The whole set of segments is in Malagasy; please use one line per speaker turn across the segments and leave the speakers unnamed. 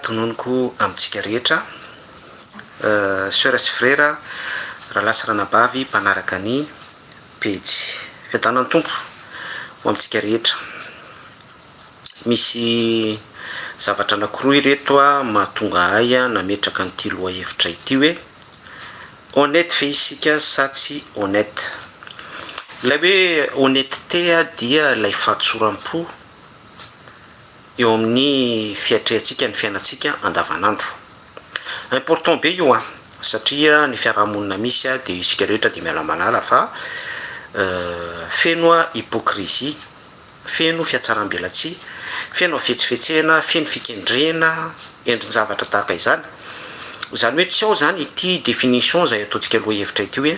tononoko amintsika rehetra sœur sy frère raha lasa ranabavy mpanaraka ny pejy fiadanany tompo ho amintsika rehetra. Misy zavatra anankiroa ireto a mahatonga ahy nametraka an'ity loha hevitra ity hoe honnête fe isika sa tsy honnête. Ilay hoe honnêteté dia ilay fahatsoram-po eo amin'ny fiatrehantsika ny fiainantsika andavanandro. Important be io satria ny fiarahamonina misy de isika rehetra de miala malala fa feno hypocrisie, feno fiatsaram-belatsihy, feno fihetsifetsehana, feno fikendrena endrin-javatra tahaka izany. Zany hoe tsy ao zany ity définition zay ataontsika loha hevitra ity hoe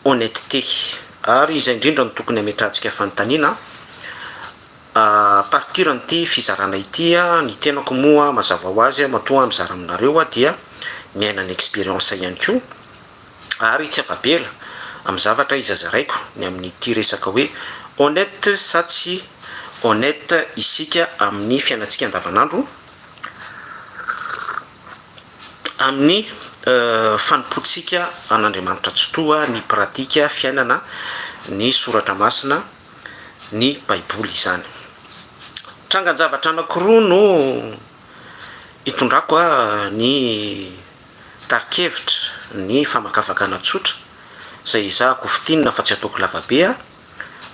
honnêteté. Ary izay indrindra no tokony ametrantsika fanontaniana partir an'ity fizarana ity ny tenako moa mazava ho azy matoa mizara aminareo dia miaina ny expérience ihany koa ary tsy avabela amin'ny zavatra izazaraiko ny amin'ity resaka hoe honnête sa tsy honnête isika amin'ny fiainantsika andavanandro, amin'ny fanompotsika an'Andriamanitra tsotoa ny pratika fiainana ny soratra masina ny baiboly izany. Trangan-javatra anankiroa no hitondrako ny tarikevitra ny famakafakana tsotra zay izahako fitinina fa tsy ataoko lavabe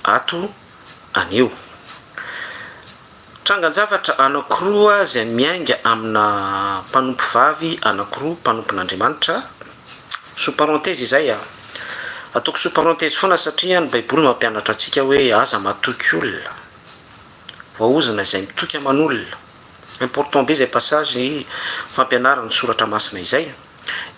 ato aneo. Trangan-javatra anankiroa zay miainga amina mpanompo vavy anankiroa mpanompon'Andriamanitra. Sous parenthèse izay ataoko sous parenthèse foana satria ny baiboly mampianatra antsika hoe aza matoky olona vaozina izay mitoky aman'olona. Important be zay passage fampianarana ny soratra masina izay.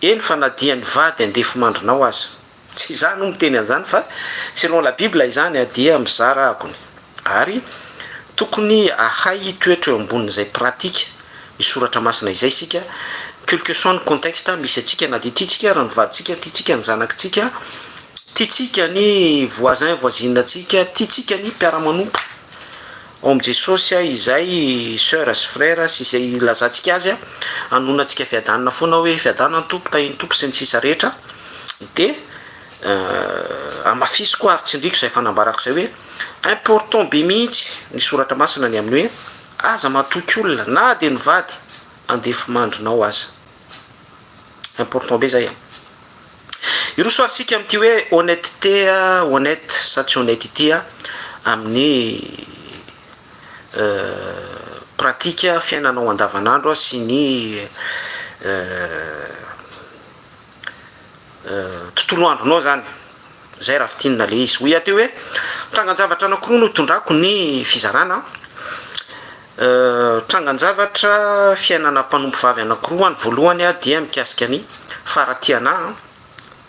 Eny fa na dia ny vady andefo mandrinao aza, tsy izany no miteny an'izany fa selon la Bible izany dia mizara akony. Ary tokony ahay toetra eo ambonin'izay pratika ny soratra masina izay sika, quel que soit ny contexte misy atsika na de tiatsika raha ny vaditsika, tiatsika ny zanakitsika, tiatsika ny voisin voisine atsika, tiatsika ny mpiara-manompo ao am' Jesosy izay sœur sy frère sy izay ilazantsika azy anonatsika fiadanana foana hoe fiadanana ny tompo tahiny tompo sy ny sisa rehetra. De amafisy koa ary tsindriko zay fanambarako zay hoe important be mihitsy ny soratra masina ny amin'ny hoe aza matoky olona na de ny vady andefo mandrinao aza. Important be zay irosoatsika amin'ity hoe honnêteté honnête sa tsy honnêteté amin'ny pratika fiainanao andavanandro sy ny tontolo andronao zany. Zay raha fitinina le izy hoy aty hoe trangan-javatra anankiroa no tondrako ny fizarana. Trangan-javatra fiainana mpanompo vavy anankiroa ny voalohany dia mikasika ny faratiana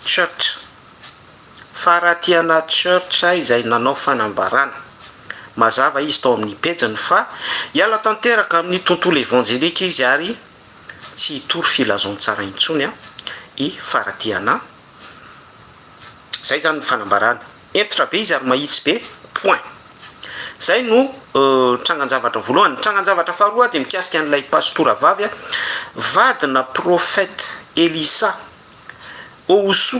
church. Faratiana church izay nanao fanambarana mazava izy tao amin'ny pejiny fa hiala tanteraka amin'ny tontolo evanjelika izy ary tsy hitory filazony tsara intsony i faratiana. Zay zany ny fanambarana entitra be izy ary mahitsy be point. Zay no trangan-javatra voalohany. Trangan-javatra faharoa de mikasika an'ilay pastora vavy vadina prophète Elisa Ousu.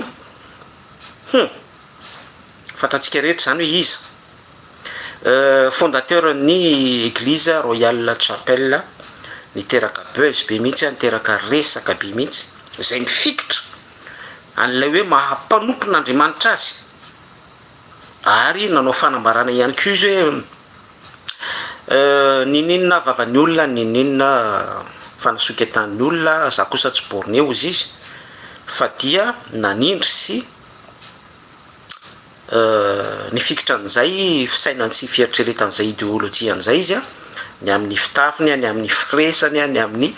Fantatsika rehetra zany hoe izy fondateur ny église Royal Chapel, niteraka buzz be mihitsy niteraka resaka be mihitsy zay mifikitra an'ilay hoe mahampanompon'Andriamanitra azy ary nanao fanambarana ihany koa izy hoe nininona vavan'ny olona, nininona fanasoketan'ny olona, za kosa tsy borneo izy fa dia nanindry sy ny fikitra an'izay fisainany sy fiatreretan'izay idéologie an'izay izy ny amin'ny fitafiny, ny amin'ny firesany, ny amin'ny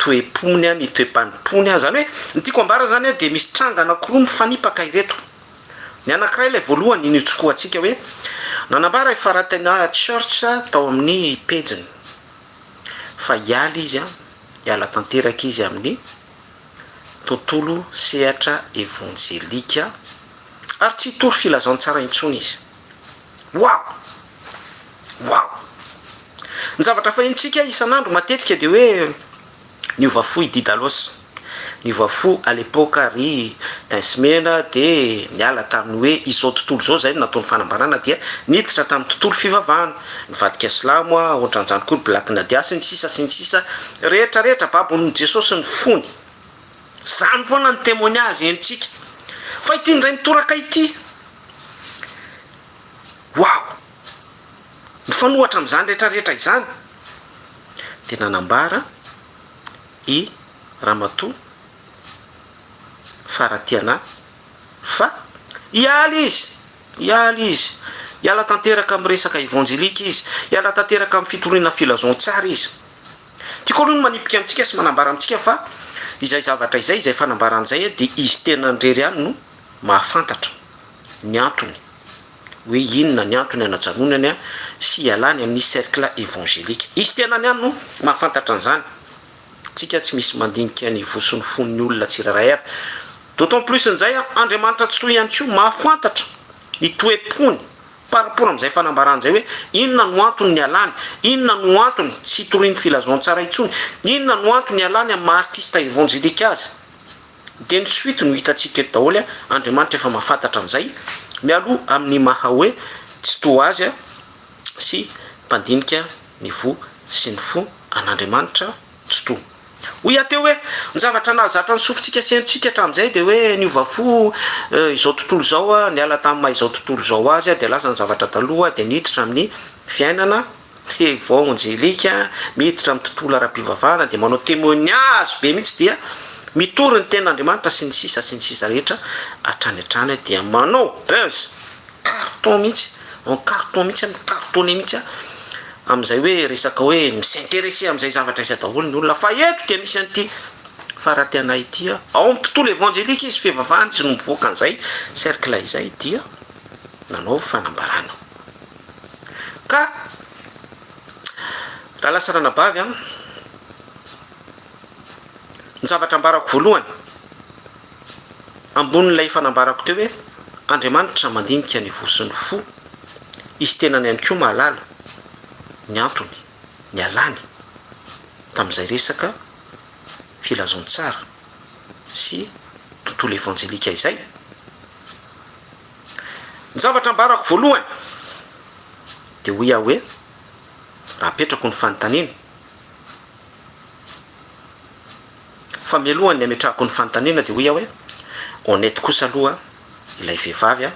toepony, ny toe-panimpony zany hoe ny tiako ambara zany de misy tranga anankiroa mifanipaka ireto. Ny anankiray ilay voalohany nitsokoa atsika hoe nanambara faratiana church tao amin'ny pejiny fa hiala izy hiala tanteraka izy amin'ny tontolo sehatra evanjelika ary tsy hitory filazantsara intsony izy. Wow! ny zavatra fahentsika isan'andro matetika de hoe niova fo ididalos niova fo à l'époque ary tainsimena de niala tamin'ny hoe izao tontolo zao zay nataony fanambarana dia niditra tamin'ny tontolo fivavahana nivadika silamo a ohatran'izany koa black nadia sy ny sisa rehetrarehetra babon'ny jesosy ny fony zany foana ny témoignage enitsika fa ity ndray mitoraka ity wow mifanohatra am'izany rehetrarehetra izany de nanambara i ramatoa faratiana fa iala izy iala tanteraka amin'ny resaka évangélika izy iala tanteraka amin'ny fitoriana filazontsara izy tiako aloha no manipika amintsika sy manambara amintsika fa izay zavatra izay fanambaran'izay de izy tena ndrery any no mahafantatra ny antony hoe inona ny antony anajanonany a sy ialany amin'ny cercle évangélika izy tena ny any no mahafantatra an'izany tsika tsy misy mandinika ny voson'ny fon'ny olona tsiraray avy d'autant plus n'izay a andriamanitra tsy toy ihany ko mahafantatra itoepony par rapport am'izay fanambaran'izay hoe inona no antony ny alany inona no antony tsy hitoriany filazontsara intsony inona no antony ny alany amin'ny maartiste évangélika azy de ny suite no hitantsika eto daholo a andriamanitra efa mahafantatra an'izay mialoha amin'ny maha hoe tsy to azy a sy mpandinika ny vo sy ny fo an'andriamanitra tsy to hoy ateo hoe ny zavatra nazatra ny sofintsika sentsika hatramin'izay de hoe niova fo izao tontolo zao a niala tamin'ny maha izao tontolo zao azy a de lasa ny zavatra taloha de niditra amin'ny fiainana évangélika miditra amin'ny tontolo ara-pivavahana de manao témoignage be mihitsy dia mitory ny ten'andriamanitra sy ny sisa rehetra atrany dia manao buzz carton mihitsy en carton mihitsy amin'ny cartonné mihitsy a am'izay hoe resaka hoe misintéressé am'izay zavatra izay daholo ny olona fa eto dia misy an'ity faratiana ity a ao amin'ny tontolo évangélika izy fivavahana izy no mivoaka an'izay cercle izay dia nanao fanambarana ka raha lasa ranabavy a ny zavatra ambarako voalohany ambonin'ilay fanambarako teo hoe andriamanitra mandinika ny vosiny fo izy tenany ihany koa mahalala ny antony ny alany tamin'izay resaka filazontsara sy tontolo évangélika izay ny zavatra ambarako voalohany de hoy aho hoe raha apetrako ny fanontaniana fa mialohany ny ametrahako ny fanontaniana de hoy aho hoe honnête kosa aloha ilay vehivavy a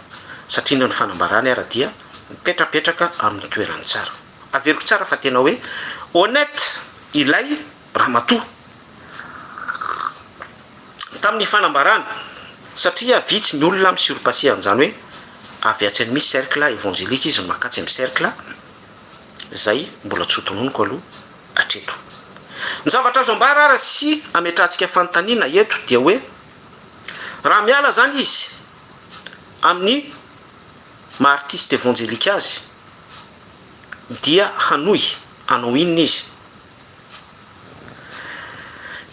satria no ny fanambarany ara dia mipetrapetraka amin'ny toerany tsara averiko tsara fa tena hoe honnête ilay ramatoa tamin'ny fanambarana satria vitsy ny olona misurpassé an'izany hoe avy atsy ny misy cercle évangélika izy no makatsy amin'ny cercle zay mbola tsotononiko aloha atreto ny zavatra azo ambara ara sy ametrahantsika fanontaniana eto dia hoe raha miala zany izy amin'ny maartiste évangélika azy dia hanoy anao inona izy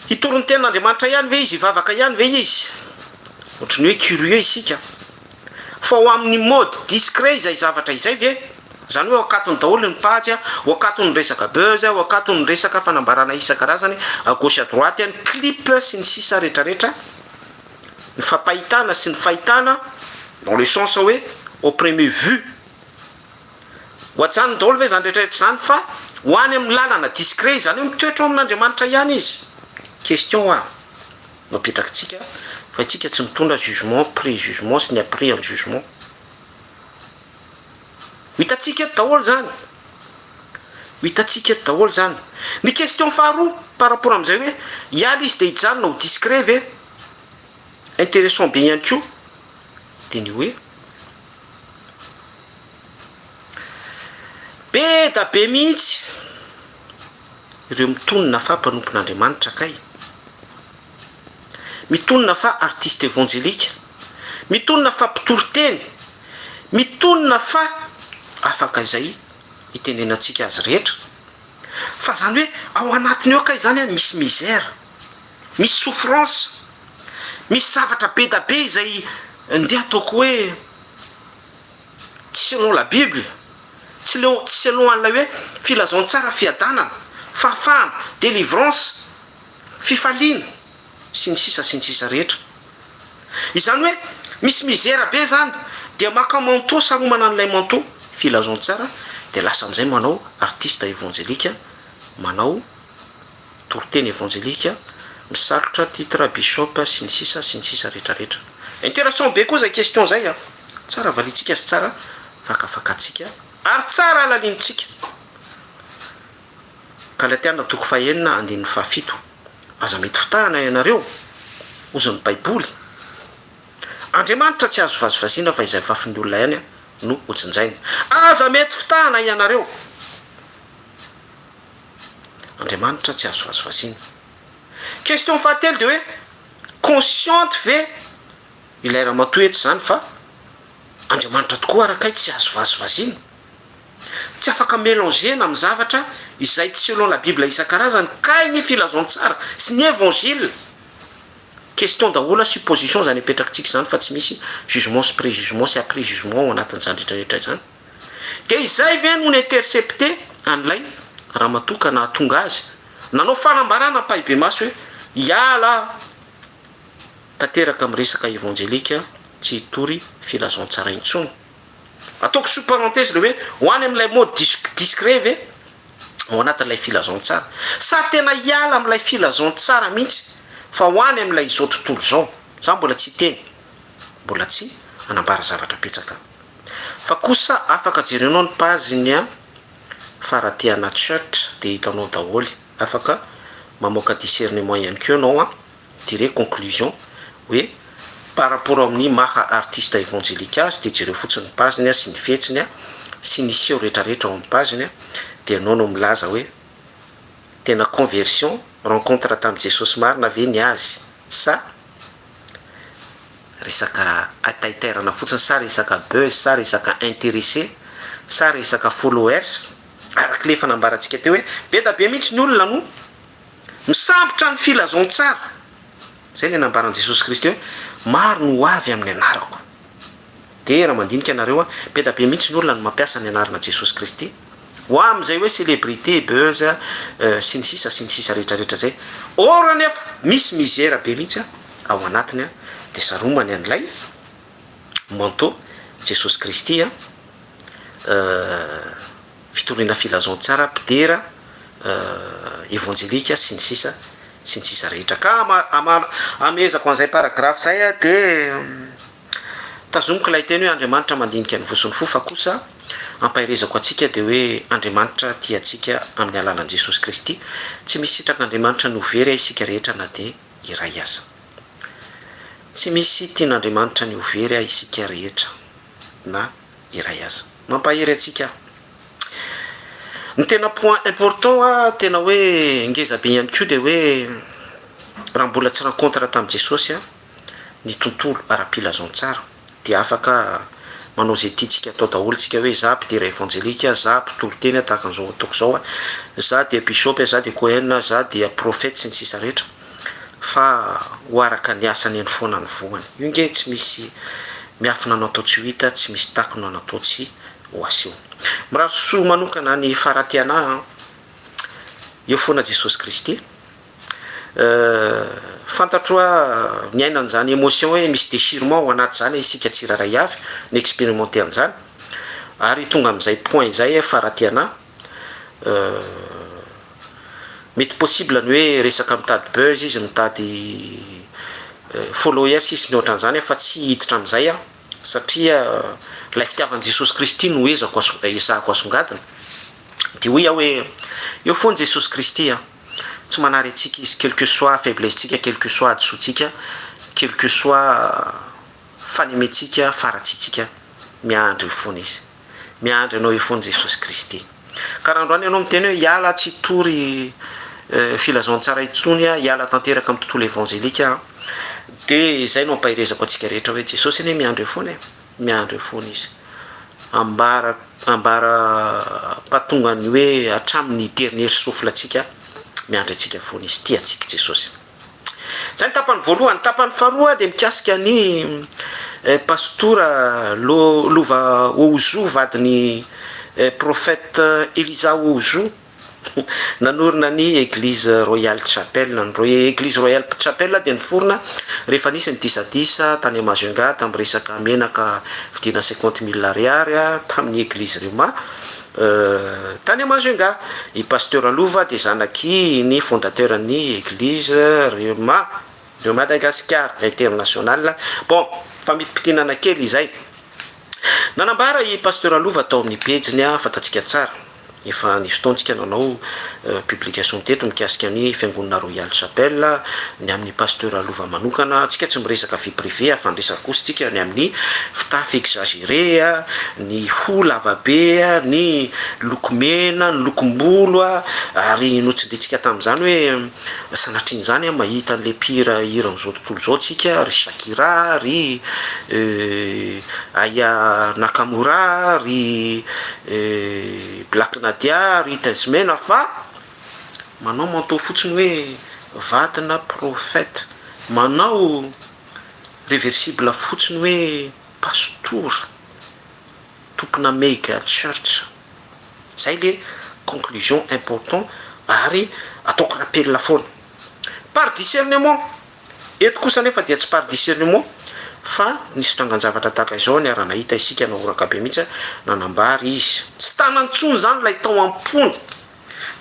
hitorony ten'andriamanitra ihany ve izy hivavaka ihany ve izy ohatrany hoe curieux isika fa ho amin'ny mode discret izay zavatra izay ve zany hoe wakatony daholo ny pady a wakatony resaka buzz a wakatony resaka fanambarana isan-karazany à gauche à droite any clip sy ny sisa rehetrarehetra ny fampahitana sy ny fahitana dans le sens hoe au premier vue hoatsany daholo ve zany rehetrarehetra zany fa hoany amin'ny lalana discret zany hoe mitoetra amin'andriamanitra ihany izy question a mapetrakytsika fa itsika tsy mitondra jugement pré-jugement sy ny après amin'ny jugement hitatsika eto daholo zany hitatsika eto daholo zany ny question faharoa par rapport am'izay hoe hiala izy de hijanona ho discret ve intéressant be ihany ko de ny hoe be da be mihitsy ireo mitonona fa mpanompon'andriamanitra kay mitonona fa artiste évangélika mitonona fa mpitoroteny mitonona fa afaka izay hitenenantsika azy rehetra fa zany hoe ao anatiny eo kay zany a misy misère misy souffrance misy zavatra be da be izay ndeha ataoko hoe tsy selon la bible tsy alohan'ilay hoe filazontsara fiadanana fahafahana délivrance fifaliana sy ny sisa rehetra izany hoe misy mizera be zany dia maka manteau saromana an'ilay manteau filazontsara de lasa am'izay manao artiste évangélika manao toriteny évangélika misalotra titre bishop sy ny sisa rehetrarehetra intéressant be koa zay question zay a tsara valitsika sy tsara fakafakatsika ary tsara alalinitsika Galatiana toko fahenina andin'ny fahafito aza mety fitahana ianareo ozany baiboly Andriamanitra tsy azo vazivazina fa izay fafin'ny olona ihany no hojinjaina aza mety fitahana ianareo Andriamanitra tsy azo vazivazina question fahatelo de hoe consciente ve ilay raha matoetra zany fa Andriamanitra tokoa arakay tsy azo vazivazina tsy afaka mélangena amin'ny zavatra izay tsy selon la Bible isan-karazany kay ny filazontsara sy ny évangile question daholo supposition zany apetrakitsika zany fa tsy misy jugement sy préjugement sy après jugement ao anatin'izany rehetrarehetra zany de izay ve no intercepté an'ilay raha matoka na tonga azy nanao fanambarana pahibe maso hoe iala tanteraka amin'ny resaka évangélika tsy hitory filazontsara intsony ataoko sous parenthèse le hoe hoany amin'ilay mode discret ve ao anatin'ilay filazontsara sa tena iala amin'ilay filazontsara mihitsy fa hoany amin'ilay izao tontolo zao za mbola tsy teny mbola tsy anambara zavatra petsaka fa kosa afaka jerenao ny paziny a faratiana church de hitanao daholy afaka mamoaka discernement ihany keo anao a tire conclusion hoe par rapport amin'ny maha artiste évangélique azy de jereo fotsiny paziny a sy ny fetsiny a sy ny seo rehetrarehetra ao amin'ny paziny a de anao no milaza hoe tena conversion rencontre tamin'i Jesosy marina ve ny azy sa resaka ataiterana fotsiny sa resaka buzz sa resaka intéressé sa resaka followers araky le fanambarantsika teo hoe be da be mihitsy ny olona no misambotra ny filazontsara zay le nambaran'i Jesosy Kristy hoe maro no avy amin'ny anarako de raha mandinika anareo a be da be mihitsy ny olona no mampiasa ny anarana Jesosy Kristy ho am'izay hoe célébrité buzz sy ny sisa rehetrarehetra zay or nefa misy misera be mihitsy ao anatiny a de saromany an'ilay manteau Jesosy Kristy a fitoriana filazontsara mpidera évangélika sy ny sisa rehetra ka amezako an'izay paragraphe zay a de tazomiko lay teny hoe Andriamanitra mandinika ny vosony fo fa kosa ampahirezako atsika de hoe Andriamanitra tia atsika amin'ny alalan'i Jesosy Kristy tsy misy sitrak'Andriamanitra ny overy isika rehetra na de iray aza tsy misy tian'Andriamanitra ny overy isika rehetra na iray aza mampahiry atsika ny tena point important a tena hoe ngeza be ihany ko de hoe raha mbola tsy rencontre tamin'i Jesosy a ny tontolo ara-pilazontsara de afaka manao zay tiatsika atao daholo tsika hoe za mpidera évangélika za mpitoriteny tahaka an'izao ataoko zao a za de bishop za de cohen za de prophète sy ny sisa rehetra fa ho araka ny asany any foana ny voany io nge tsy misy miafina anao atao tsy ho hita tsy misy takona anatao tsy ho aseho mirahaso manokana ny faratiana eo foana Jesosy Kristy fantatroa ny aina an'izany émotion hoe misy déchirement ao anaty zany isika tsiraray avy ny expérimenté an'izany ary tonga amin'izay point izay faratiana mety possible ny hoe resaka mitady buzz izy mitady followers isy ny ohatran'izany fa tsy hiditra amin'izay a satria lay fitiavan'i Jesosy Kristy no ezahako asongadina de hoe hoe eo foany Jesosy Kristy a tsy manary atsika izy quelque soit faiblesse-tsika quelque soit adisotsika quelque soit fanemetsika faratsitsika miandry eo foana izy miandry anao eo foany Jesosy Kristy ka raha androany ianao miteny hoe hiala tsy tory filazontsara itsony a hiala tanteraka amin'ny tontolo évangélika de zay no ampahirezako atsika rehetra hoe Jesosy anie miandry eo foana miandry eo foana izy ambara patongany hoe hatramin'ny dernier souffle atsika miandry atsika foana izy tia atsika Jesosy zay ny tapany voalohany tapany faharoa de mikasika ny pastora lova ozo vadiny prophète Elisa Ozo nanorina ny église royale chapelle église royale chapelle dia niforona rehefa nisy ny disadisa tany Majunga tamin'ny resaka menaka vidina 50 000 ariary tamin'ny église Rema tany Majunga. I pasteur Alova dia zanaky ny fondateur ny église Rema de Madagascar international. Bon, fa mitipitinana kely izay nanambara i pasteur Alova tao amin'ny pejiny fantatsika tsara efa nisy fotoantsika nanao publication teto mikasika ny fiangonana Royal Chapelle ny amin'ny pasteur Alova manokana. Tsika tsy miresaka vie privé afandresaka kosa tsika ny amin'ny fitafy exagéré ny ho lavabe ny lokomena ny lokombolo ary notsindritsika tamin'izany hoe sanatriny zany mahita an'le pira hira amin'izao tontolo zao tsika ry Shakira ry Aya Nakamura ry Black Nadia ry Tensmena fa manao manto fotsiny hoe vadina prophète manao réversible fotsiny hoe pastor tompona mega church. Zay le conclusion important ary ataoko rappel foana par discernement eto kosa nefa dia tsy par discernement fa nisy trangan-javatra tahaka izao ny aranahita isika naoraka be mihitsy nanambary izy tsy tanantsony zany lay tao ampony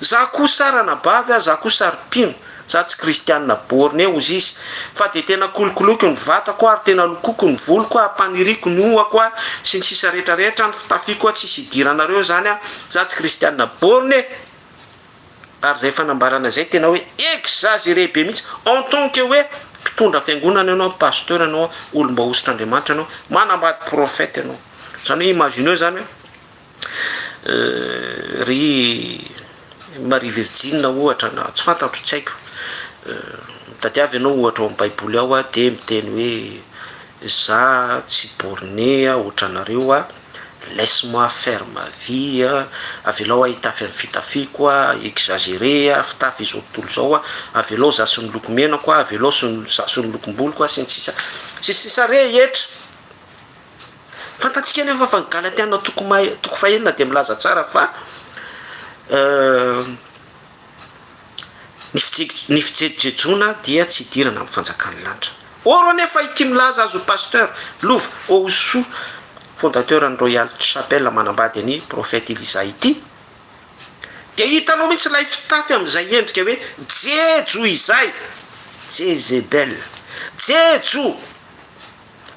za koa sara nabavy za koa saripino za tsy kristianina borné ozy izy fa de tena kolokoloky ny vatako ary tena lokoko ny voloko ampaniriko ny ohako sy ny sisa rehetrarehetra ny fitafiko tsisy idiranareo zany za tsy kristianina borné. Ary zay fanambarana zay tena hoe exagéré be mihitsy en tant que hoe mpitondra fiangonana ianao pasteur ianao olom-bahositra Andriamanitra ianao manambady prophète ianao zany hoe imagineo zany hoe ry Marie Virgine ohatra na tsy fantatro tsy haiko mitadiavy ianao ohatra ao amin'ny baiboly ao de miteny hoe za tsy borné ohatranareo laisse-moi faire ma vie avelao hitafy amin'ny fitafiko exagéré fitafy izao tontolo zao avelao za sy ny lokomenako avelao za sy ny lokombolo sy ny sisa rehetra fantatsika nefa fa ny Galatiana toko fahenina dia milaza tsara fa ny fijerijejona dia tsy idirana amin'ny fanjakany lanitra. Oro nefa ity milaza azo pasteur Lova Ozo fondateur ny Royal Chapelle manambady ny prophète Elisa ity dia hitanao mihitsy lay fitafy amin'izay endrika hoe jejo izay Jezebel jejo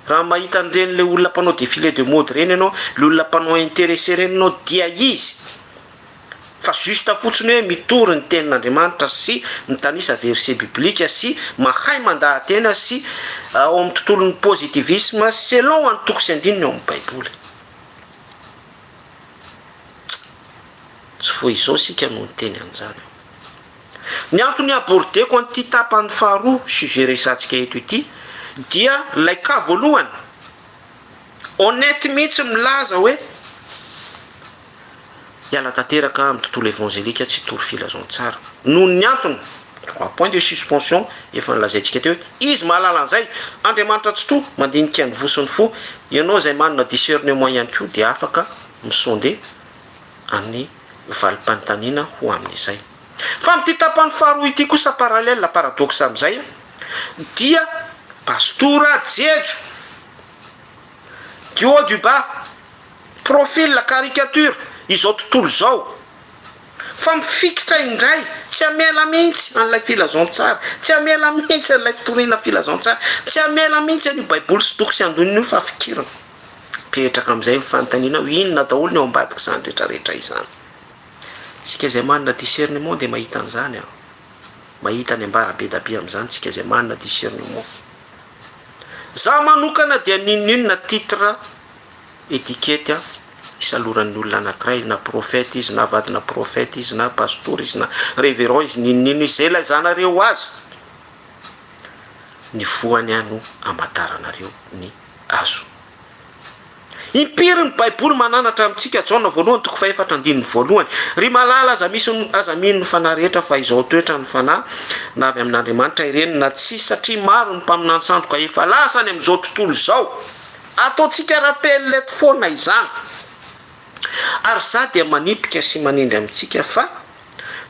raha mahita an'ireny le olona mpanao défilé de mode reny ianao le olona mpanao intéressé reny ianao dia izy fa juste fotsiny hoe mitory ny tenin'Andriamanitra sy mitanisa verset biblika sy mahay mandahatena sy ao amin'ny tontolon'ny positivisme selon any toko sy andininy ao amin'ny baiboly. Tsy foi izao sika no niteny an'izany. Ny antony abordeko an'ity tapany faharoa sujet resantsika eto ity dia lay ka voalohany honnête mihitsy milaza hoe hiala tanteraka amin'ny tontolo évangélika tsy tory filazantsara noho ny antony point de suspension efa nilazaintsika teo hoe izy mahalala an'izay Andriamanitra tsy to mandinika ny vosiny fo ianao zay manana discernement ihany koa dia afaka misonde amin'ny valim-panontaniana ho amin'izay. Fa amin'ity tapany faharoa ity kosa parallèle paradoxe amin'izay dia pastora jejo du haut du bas profil la caricature izao tontolo zao fa mifikitra indray tsy amela mihitsy an'ilay filazantsara tsy amela mihitsy an'ilay fitoriana filazantsara tsy amela mihitsy an'io baiboly sy toko sy andoniny io fa fikirana petraka amin'izay mifanontaniana ho inona daholo ny ao ambadika izany rehetrarehetra izany. Sika zay manana discernement dia mahita an'izany mahita ny ambara be da be amin'izany sika zay manana discernement. Za manokana dia ninona titre étiquette isaloran'ny olona anankiray na prophète izy na vadina prophète izy na pastor izy na révérend izy ninino izy zay laizanareo azy ny voany ano amataranareo ny azo. Impiry ny baiboly mananatra amintsika jaona voalohany toko faefatra andininy voalohany ry malala aza misy aza mino ny fanahy rehetra fa izao toetra ny fanahy na avy amin'Andriamanitra ireny na tsy satria maro ny mpaminany sandoka efa lasany amin'izao tontolo izao ataontsika rappel leto foana izany ary za dia manipika sy manindry amintsika fa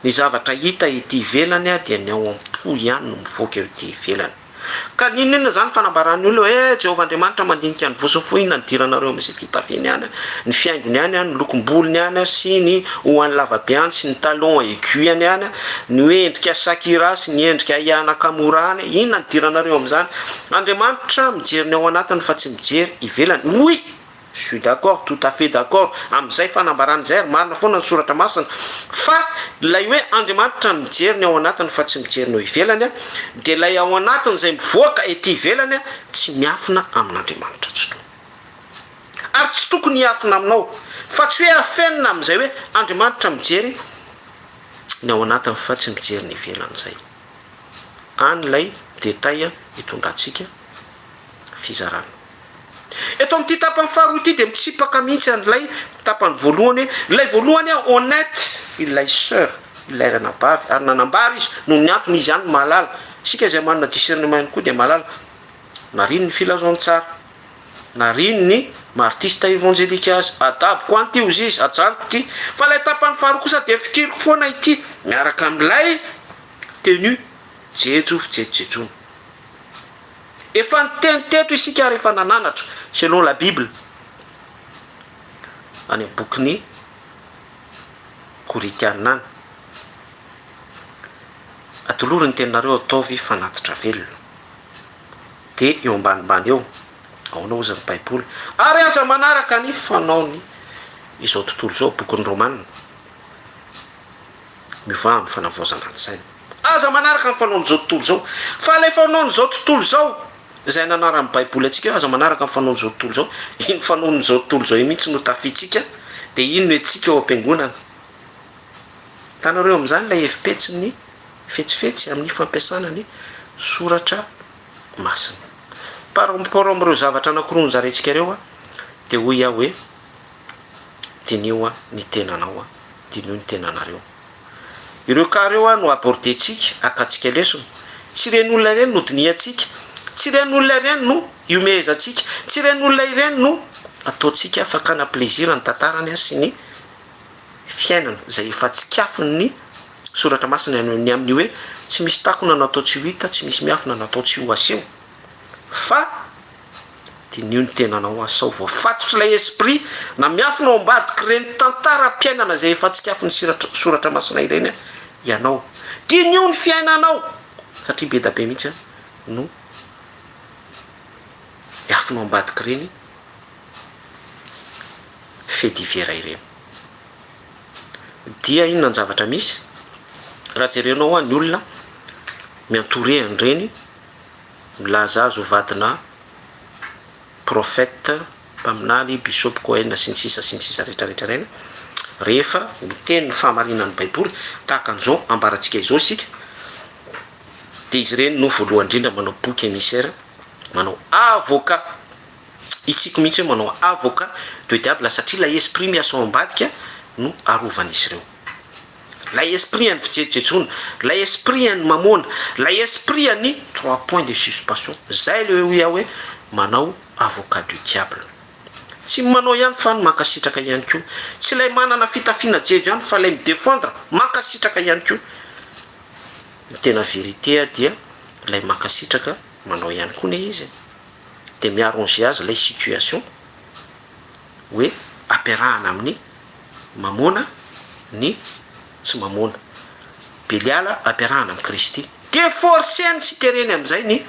ny zavatra hita ety ivelany a dia ny ao am-po ihany no mivoaka eo ety ivelany ka ninona zany fanambarany olo hoe Jehovah Andriamanitra mandinika ny vosiny fo iny nanidiranareo am'izay fitafiny any ny fiaingony any ny lokom-bolony any sy ny hoan'ny lavabeany sy ny talon aiguiany any ny endrika sakira sy ny endrika iana kamora any iny nanidiranareo am'izany Andriamanitra mijery ny ao anatiny fa tsy mijery ivelany oui je suis d'accord, tout à fait d'accord am'izay fanambarany zay ary marina foana ny soratra masina fa lay hoe Andriamanitra mijery ny ao anatiny fa tsy mijery ny ao ivelany a de lay ao anatiny zay mivoaka ety ivelany a tsy miafina amin'Andriamanitra tsy tokony ary tsy tokony hiafina aminao fa tsy hoe afenina am'izay hoe Andriamanitra mijery ny ao anatiny fa tsy mijery ny ivelany zay any lay détail hitondrantsika fizarana eto amin'ity tapany faharoa ity de mitsipaka mihitsy an'lay tapany voalohany lay voalohany a honnête ilay sœur ilay ranabavy ary nanambary izy noho ny antony izy ihany mahalala sika zay manana discernement koa de mahalala nariny ny filazoany tsara nariny ny martiste évangélique azy adaboko anty ozy izy ajanoko ty fa lay tapany faharoa kosa de fikiriko foana ity miaraka am'lay tenu jejo fijejojejono efa niteniteto isika rehefa nananatra selon la Bible any amin'ny bokyny Koritianina any atolory ny teninareo ataovy fanatitra velona de eo ambanimbany eo aonao ozy ny baiboly ary aza manaraka ny fanaony izao tontolo zao bokyny Romanina miova amin'ny fanavoazana an-tsaina aza manaraka ny fanaony zao tontolo zao fa le fanaony zao tontolo zao zay nanarany baiboly atsika aza manaraka ny fanaony zao tontolo zao iny fanaony zao tontolo zao mihitsy no tafitsika de iny no etsika eo am-piangonana tanareo am'izany lay efipetsy ny fetsifetsy amin'ny fampiasana ny soratra masina par rapport am'ireo zavatra anankiroa ny zarentsika reo a de hoy aho hoe dinio a ny tenanao a dinio ny tenanareo ireo ka reo a no abordentsika akatsika lesona tsy ren'olona ireny no diniatsika tsy ren'olona ireny no iomezantsika tsy ren'olona ireny no ataotsika afakana plaisir ny tantarany a sy ny fiainana zay efa tsy kiafiny ny soratra masina ny amin'ny hoe tsy misy takona natao tsy ho hita tsy misy miafina natao tsy ho aseho fa dinio ny tenanao asao voafatotra lay esprit na miafina ao ambadiky reny tantaram-piainana zay efa tsy kiafiny soratra masina ireny a ianao dinio ny fiainanao satria be da be mihitsy no miafina ao ambadiky reny fait divers ireny dia inona ny zavatra misy raha jerenao a ny olona miantoure an'ireny milaza azy ho vadina prophète mpaminaly bishop Cohen sy ny sisa rehetrarehetra reny rehefa miteny ny fahamarinan'ny baiboly tahaka an'izao ambaratsika izao sika de izy ireny no voalohany indrindra manao boky émissaire manao avocat itsiko mihitsy hoe manao avocat de diable satria la esprit miasa ao ambadika no arovan'izy ireo la esprit any fijejojejono la esprit any mamona la esprit any 3 points de suspension zay le hoe hoe manao avocat du diable tsy manao ihany fa ny mankasitraka ihany koa tsy lay manana fitafiana jejo ihany fa lay midéfendre mankasitraka ihany koa ny tena vérité a dia lay mankasitraka manao ihany koa ne izy de miarranger azy lay situation hoe ampiarahana amin'ny mamona ny tsy mamona Beliala ampiarahana amin'ny Kristy de forceny sy tereny am'izay ny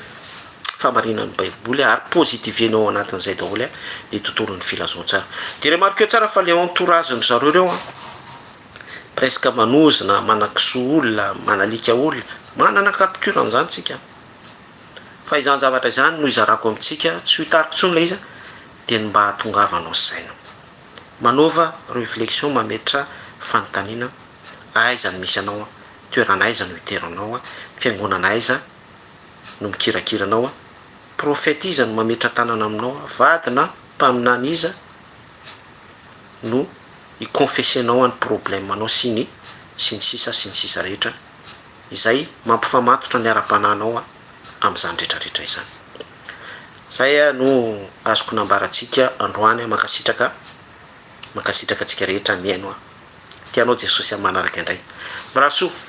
famarinan'ny baiboly ary positivenao ao anatin'izay daholo a ny tontolon'ny filazoan-tsara de remarqueo tsara fa le entourage ny zareo reo a presque manozina manakiso olona manalika olona manana capture an'izany tsika fa izany zavatra izany no izarako amintsika tsy hitariko tsony la izy de ny mba hahatongavanao saina manova réflexion mametra fanontaniana aiza ny misy anao a toerana aiza no iteranao a fiangonana aiza no mikirakiranao a prophète iza no mametra tanana aminao a vadina mpaminany iza no iconfessenao any problème anao sy ny sisa rehetra izay mampifamatotra ny ara-pananao a am'izany rehetrarehetra izany zay a no azoko nambaratsika androany makasitraka mankasitraka atsika rehetra miaino a tianao jesosy amin'ny manaraka indray mirahasoa